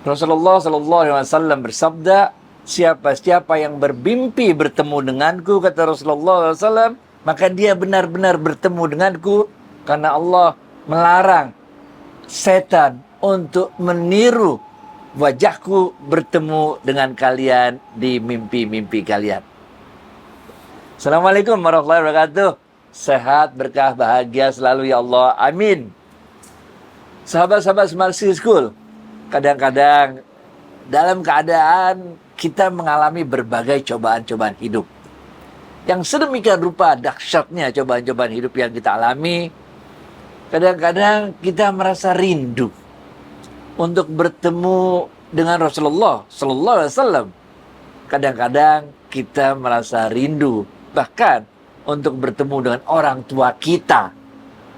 Rasulullah Shallallahu Alaihi Wasallam bersabda, siapa yang bermimpi bertemu denganku, kata Rasulullah SAW, maka dia benar-benar bertemu denganku, karena Allah melarang setan untuk meniru wajahku bertemu dengan kalian di mimpi-mimpi kalian. Assalamualaikum warahmatullahi wabarakatuh. Sehat, berkah, bahagia selalu ya Allah. Amin. Sahabat-sahabat Smart School, kadang-kadang dalam keadaan kita mengalami berbagai cobaan-cobaan hidup. Yang sedemikian rupa dahsyatnya cobaan-cobaan hidup yang kita alami, kadang-kadang kita merasa rindu untuk bertemu dengan Rasulullah Sallallahu Alaihi Wasallam. Kadang-kadang kita merasa rindu bahkan untuk bertemu dengan orang tua kita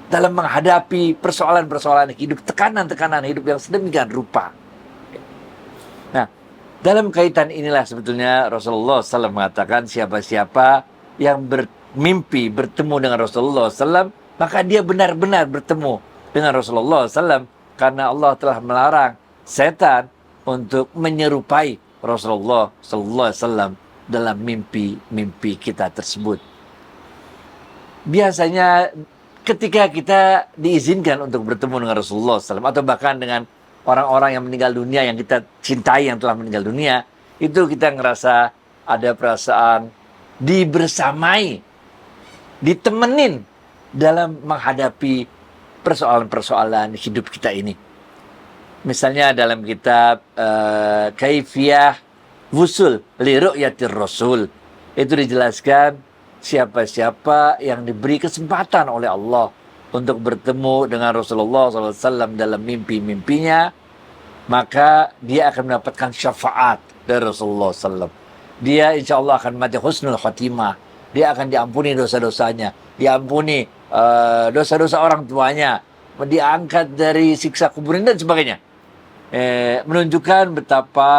dalam menghadapi persoalan-persoalan hidup, tekanan-tekanan hidup yang sedemikian rupa. Nah, dalam kaitan inilah sebetulnya Rasulullah SAW mengatakan siapa-siapa yang bermimpi bertemu dengan Rasulullah SAW, maka dia benar-benar bertemu dengan Rasulullah SAW, karena Allah telah melarang setan untuk menyerupai Rasulullah SAW dalam mimpi-mimpi kita tersebut. Biasanya ketika kita diizinkan untuk bertemu dengan Rasulullah SAW, atau bahkan dengan orang-orang yang meninggal dunia, yang kita cintai, yang telah meninggal dunia, itu kita ngerasa ada perasaan dibersamai, ditemenin dalam menghadapi persoalan-persoalan hidup kita ini. Misalnya dalam kitab Kaifiyah Wusul li Ru'yatir Rasul, itu dijelaskan siapa-siapa yang diberi kesempatan oleh Allah untuk bertemu dengan Rasulullah SAW dalam mimpi-mimpinya, maka dia akan mendapatkan syafaat dari Rasulullah SAW. Dia insya Allah akan mati husnul khatimah. Dia akan diampuni dosa-dosanya, diampuni dosa-dosa orang tuanya, diangkat dari siksa kubur dan sebagainya. Menunjukkan betapa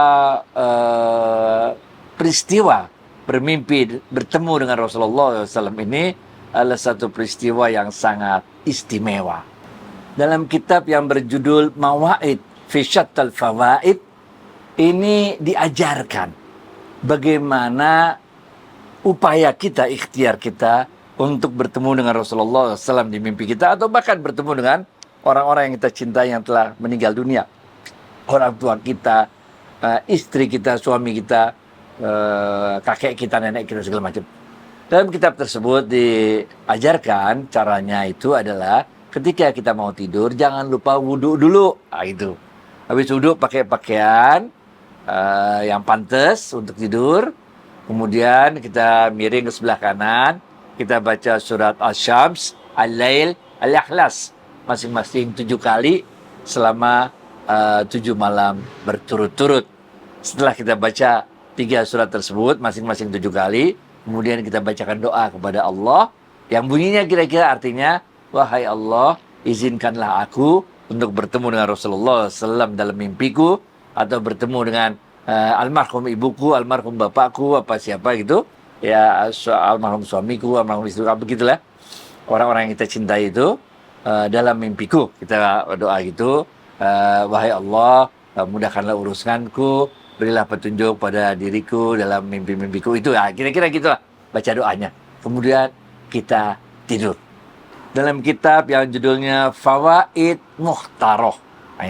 peristiwa bermimpi bertemu dengan Rasulullah SAW ini adalah satu peristiwa yang sangat istimewa. Dalam kitab yang berjudul Mawaid fi Syattal Fawaid, ini diajarkan bagaimana upaya kita, ikhtiar kita untuk bertemu dengan Rasulullah SAW di mimpi kita, atau bahkan bertemu dengan orang-orang yang kita cintai yang telah meninggal dunia. Orang tua kita, istri kita, suami kita, kakek kita, nenek kita, segala macam. Dalam kitab tersebut diajarkan caranya itu adalah ketika kita mau tidur, jangan lupa wudhu dulu. Itu. Habis wudhu pakai pakaian yang pantas untuk tidur. Kemudian kita miring ke sebelah kanan. Kita baca surat Asy-Syams, Al-Lail, Al-Ikhlas. Masing-masing 7 kali selama 7 malam berturut-turut. Setelah kita baca 3 surat tersebut, masing-masing 7 kali, kemudian kita bacakan doa kepada Allah, yang bunyinya kira-kira artinya, wahai Allah, izinkanlah aku untuk bertemu dengan Rasulullah SAW dalam mimpiku, atau bertemu dengan almarhum ibuku, almarhum bapakku, apa siapa gitu, ya almarhum suamiku, almarhum istri, begitulah, orang-orang yang kita cintai itu dalam mimpiku. Kita doa gitu, wahai Allah, mudahkanlah urusanku, berilah petunjuk pada diriku dalam mimpi-mimpiku. Itu ya, kira-kira gitulah baca doanya. Kemudian kita tidur. Dalam kitab yang judulnya Fawaid Mukhtaroh, nah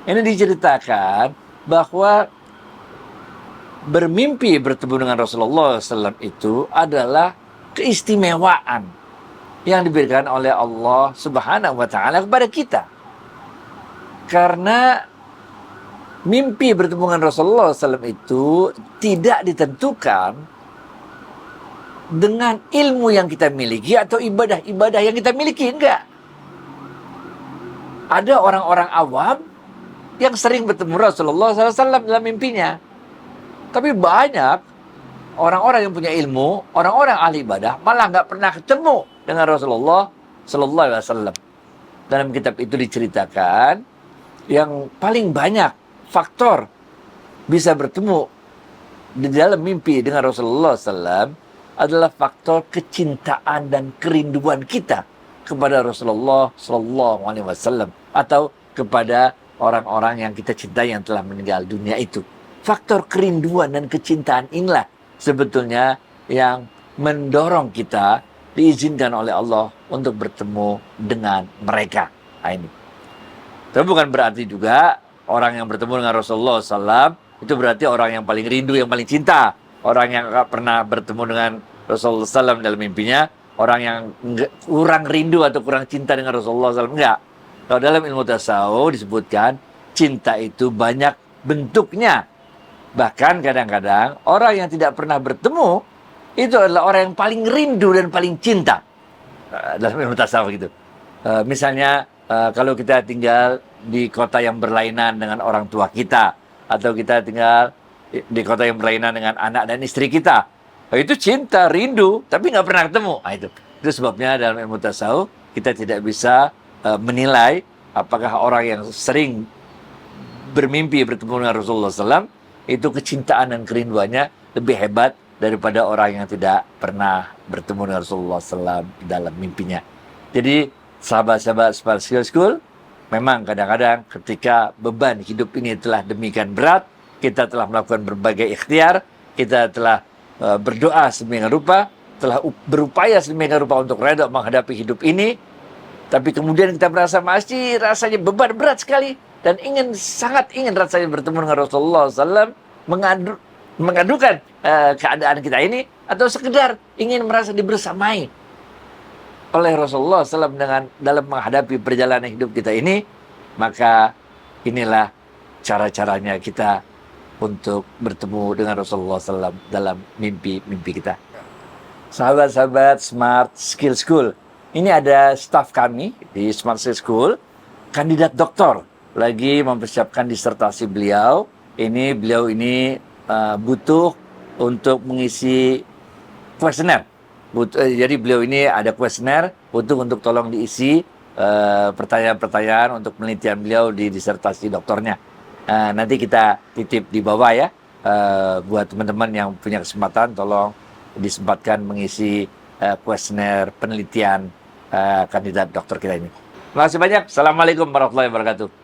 ini diceritakan bahwa bermimpi bertemu dengan Rasulullah SAW itu adalah keistimewaan yang diberikan oleh Allah Subhanahu wa Ta'ala kepada kita. Karena mimpi bertemu dengan Rasulullah SAW itu tidak ditentukan dengan ilmu yang kita miliki atau ibadah-ibadah yang kita miliki. Enggak. Ada orang-orang awam yang sering bertemu Rasulullah SAW dalam mimpinya. Tapi banyak orang-orang yang punya ilmu, orang-orang ahli ibadah, malah nggak pernah ketemu dengan Rasulullah SAW. Dalam kitab itu diceritakan yang paling banyak faktor bisa bertemu di dalam mimpi dengan Rasulullah SAW adalah faktor kecintaan dan kerinduan kita kepada Rasulullah SAW atau kepada orang-orang yang kita cintai yang telah meninggal dunia itu. Faktor kerinduan dan kecintaan inilah sebetulnya yang mendorong kita diizinkan oleh Allah untuk bertemu dengan mereka. Nah, ini. Tapi bukan berarti juga orang yang bertemu dengan Rasulullah SAW itu berarti orang yang paling rindu, yang paling cinta. Orang yang gak pernah bertemu dengan Rasulullah SAW dalam mimpinya, orang yang kurang rindu atau kurang cinta dengan Rasulullah SAW. Enggak. Kalau dalam ilmu tasawuf disebutkan, cinta itu banyak bentuknya. Bahkan kadang-kadang orang yang tidak pernah bertemu, itu adalah orang yang paling rindu dan paling cinta. Dalam ilmu tasawuf gitu. Misalnya, kalau kita tinggal di kota yang berlainan dengan orang tua kita, atau kita tinggal di kota yang berlainan dengan anak dan istri kita, itu cinta, rindu, tapi nggak pernah ketemu. Nah, itu sebabnya dalam ilmu tasawuf kita tidak bisa menilai apakah orang yang sering bermimpi bertemu dengan Rasulullah SAW itu kecintaan dan kerinduannya lebih hebat daripada orang yang tidak pernah bertemu dengan Rasulullah SAW dalam mimpinya. Jadi sahabat-sahabat Smart Skill School, memang kadang-kadang ketika beban hidup ini telah demikian berat, kita telah melakukan berbagai ikhtiar, kita telah berdoa sedemikian rupa, telah berupaya sedemikian rupa untuk redha menghadapi hidup ini, tapi kemudian kita merasa masih rasanya beban berat sekali dan sangat ingin rasanya bertemu dengan Rasulullah SAW, mengadukan keadaan kita ini, atau sekedar ingin merasa dibersamai oleh Rasulullah SAW dalam menghadapi perjalanan hidup kita ini, maka inilah cara-caranya kita untuk bertemu dengan Rasulullah SAW dalam mimpi-mimpi kita. Sahabat-sahabat Smart Skill School, ini ada staf kami di Smart Skill School, kandidat doktor, lagi mempersiapkan disertasi beliau. Beliau ini butuh untuk mengisi kuesioner. Jadi beliau ini ada kuesioner, butuh untuk tolong diisi pertanyaan-pertanyaan untuk penelitian beliau di disertasi doktornya. Nanti kita titip di bawah ya, buat teman-teman yang punya kesempatan, tolong disempatkan mengisi kuesioner penelitian kandidat dokter kita ini. Terima kasih banyak. Assalamualaikum warahmatullahi wabarakatuh.